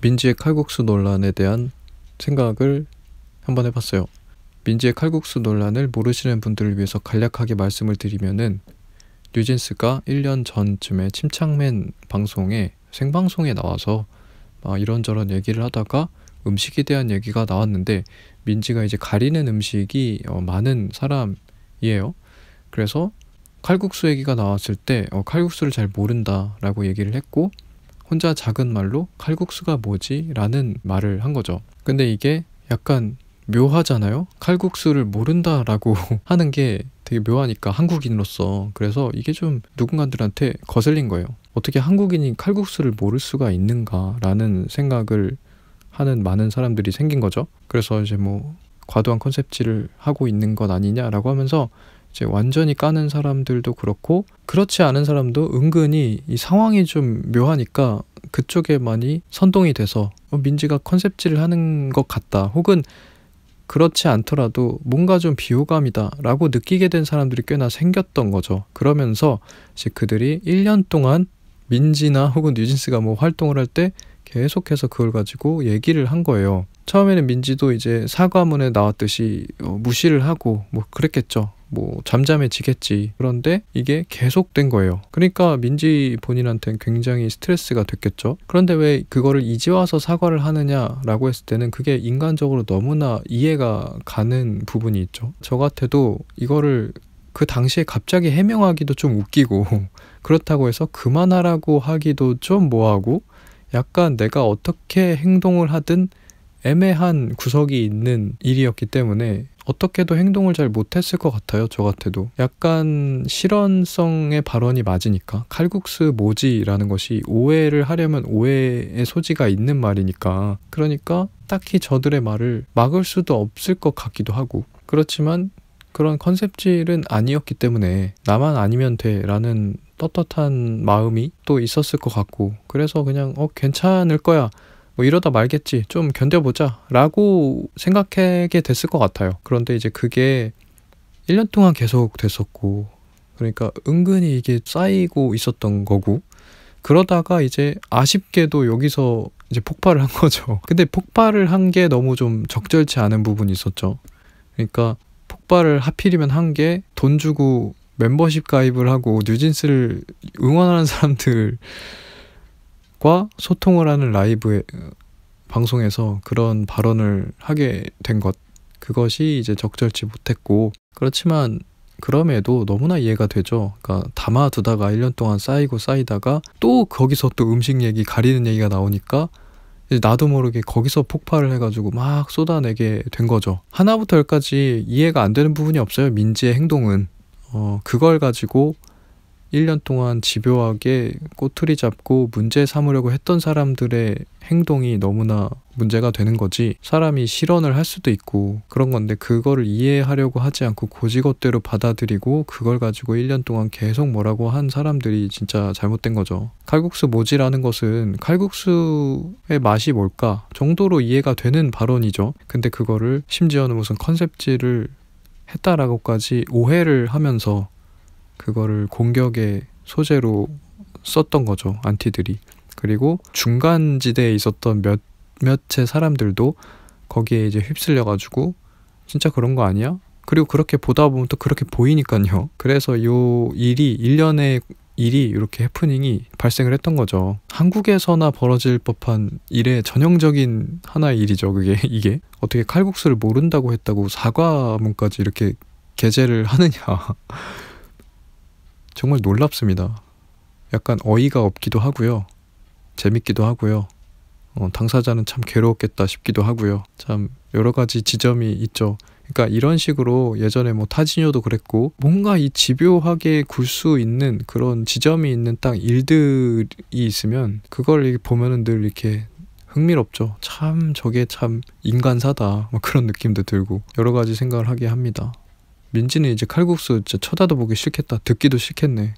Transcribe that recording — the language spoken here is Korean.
민지의 칼국수 논란에 대한 생각을 한번 해봤어요. 민지의 칼국수 논란을 모르시는 분들을 위해서 간략하게 말씀을 드리면은, 뉴진스가 1년 전쯤에 침착맨 방송에 생방송에 나와서 막 이런저런 얘기를 하다가 음식에 대한 얘기가 나왔는데, 민지가 이제 가리는 음식이 많은 사람이에요. 그래서 칼국수 얘기가 나왔을 때 칼국수를 잘 모른다 라고 얘기를 했고, 혼자 작은 말로 칼국수가 뭐지? 라는 말을 한 거죠. 근데 이게 약간 묘하잖아요? 칼국수를 모른다 라고 하는 게 되게 묘하니까, 한국인으로서. 그래서 이게 좀 누군가들한테 거슬린 거예요. 어떻게 한국인이 칼국수를 모를 수가 있는가 라는 생각을 하는 많은 사람들이 생긴 거죠. 그래서 이제 뭐 과도한 컨셉질을 하고 있는 것 아니냐라고 하면서 이제 완전히 까는 사람들도 그렇고, 그렇지 않은 사람도 은근히 이 상황이 좀 묘하니까 그쪽에 많이 선동이 돼서 민지가 컨셉질을 하는 것 같다, 혹은 그렇지 않더라도 뭔가 좀 비호감이다 라고 느끼게 된 사람들이 꽤나 생겼던 거죠. 그러면서 이제 그들이 1년 동안 민지나 혹은 뉴진스가 뭐 활동을 할 때 계속해서 그걸 가지고 얘기를 한 거예요. 처음에는 민지도 이제 사과문에 나왔듯이 무시를 하고 뭐 그랬겠죠. 뭐 잠잠해지겠지. 그런데 이게 계속된 거예요. 그러니까 민지 본인한테는 굉장히 스트레스가 됐겠죠. 그런데 왜 그거를 이제 와서 사과를 하느냐라고 했을 때는 그게 인간적으로 너무나 이해가 가는 부분이 있죠. 저 같아도 이거를 그 당시에 갑자기 해명하기도 좀 웃기고, 그렇다고 해서 그만하라고 하기도 좀 뭐하고, 약간 내가 어떻게 행동을 하든 애매한 구석이 있는 일이었기 때문에 어떻게도 행동을 잘 못했을 것 같아요. 저 같아도 약간 실언성의 발언이 맞으니까, 칼국수 뭐지? 라는 것이 오해를 하려면 오해의 소지가 있는 말이니까, 그러니까 딱히 저들의 말을 막을 수도 없을 것 같기도 하고, 그렇지만 그런 컨셉질은 아니었기 때문에 나만 아니면 돼 라는 떳떳한 마음이 또 있었을 것 같고, 그래서 그냥 괜찮을 거야, 뭐 이러다 말겠지, 좀 견뎌보자 라고 생각하게 됐을 것 같아요. 그런데 이제 그게 1년 동안 계속 됐었고, 그러니까 은근히 이게 쌓이고 있었던 거고, 그러다가 이제 아쉽게도 여기서 이제 폭발을 한 거죠. 근데 폭발을 한 게 너무 좀 적절치 않은 부분이 있었죠. 그러니까 폭발을 하필이면 한 게 돈 주고 멤버십 가입을 하고 뉴진스를 응원하는 사람들과 소통을 하는 라이브 방송에서 그런 발언을 하게 된 것, 그것이 이제 적절치 못했고, 그렇지만 그럼에도 너무나 이해가 되죠. 그러니까 담아두다가 1년 동안 쌓이고 쌓이다가 또 거기서 또 음식 얘기, 가리는 얘기가 나오니까 이제 나도 모르게 거기서 폭발을 해가지고 막 쏟아내게 된 거죠. 하나부터 열까지 이해가 안 되는 부분이 없어요. 민지의 행동은 그걸 가지고 1년 동안 집요하게 꼬투리 잡고 문제 삼으려고 했던 사람들의 행동이 너무나 문제가 되는 거지, 사람이 실언을 할 수도 있고 그런 건데 그거를 이해하려고 하지 않고 고지것대로 받아들이고 그걸 가지고 1년 동안 계속 뭐라고 한 사람들이 진짜 잘못된 거죠. 칼국수 뭐지라는 것은 칼국수의 맛이 뭘까 정도로 이해가 되는 발언이죠. 근데 그거를 심지어는 무슨 컨셉질을 했다라고까지 오해를 하면서 그거를 공격의 소재로 썼던 거죠, 안티들이. 그리고 중간지대에 있었던 몇몇의 사람들도 거기에 이제 휩쓸려가지고 진짜 그런 거 아니야? 그리고 그렇게 보다 보면 또 그렇게 보이니까요. 그래서 요 일이, 일련의 일이, 이렇게 해프닝이 발생을 했던 거죠. 한국에서나 벌어질 법한 일의 전형적인 하나의 일이죠, 그게. 이게 어떻게 칼국수를 모른다고 했다고 사과문까지 이렇게 게재를 하느냐. 정말 놀랍습니다. 약간 어이가 없기도 하고요, 재밌기도 하고요, 당사자는 참 괴로웠겠다 싶기도 하고요. 참 여러 가지 지점이 있죠. 그러니까 이런 식으로 예전에 뭐 타지뇨도 그랬고, 뭔가 이 집요하게 굴 수 있는 그런 지점이 있는 딱 일들이 있으면 그걸 보면은 늘 이렇게 흥미롭죠. 참 저게 참 인간사다, 뭐 그런 느낌도 들고 여러 가지 생각을 하게 합니다. 민지는 이제 칼국수 진짜 쳐다도 보기 싫겠다, 듣기도 싫겠네.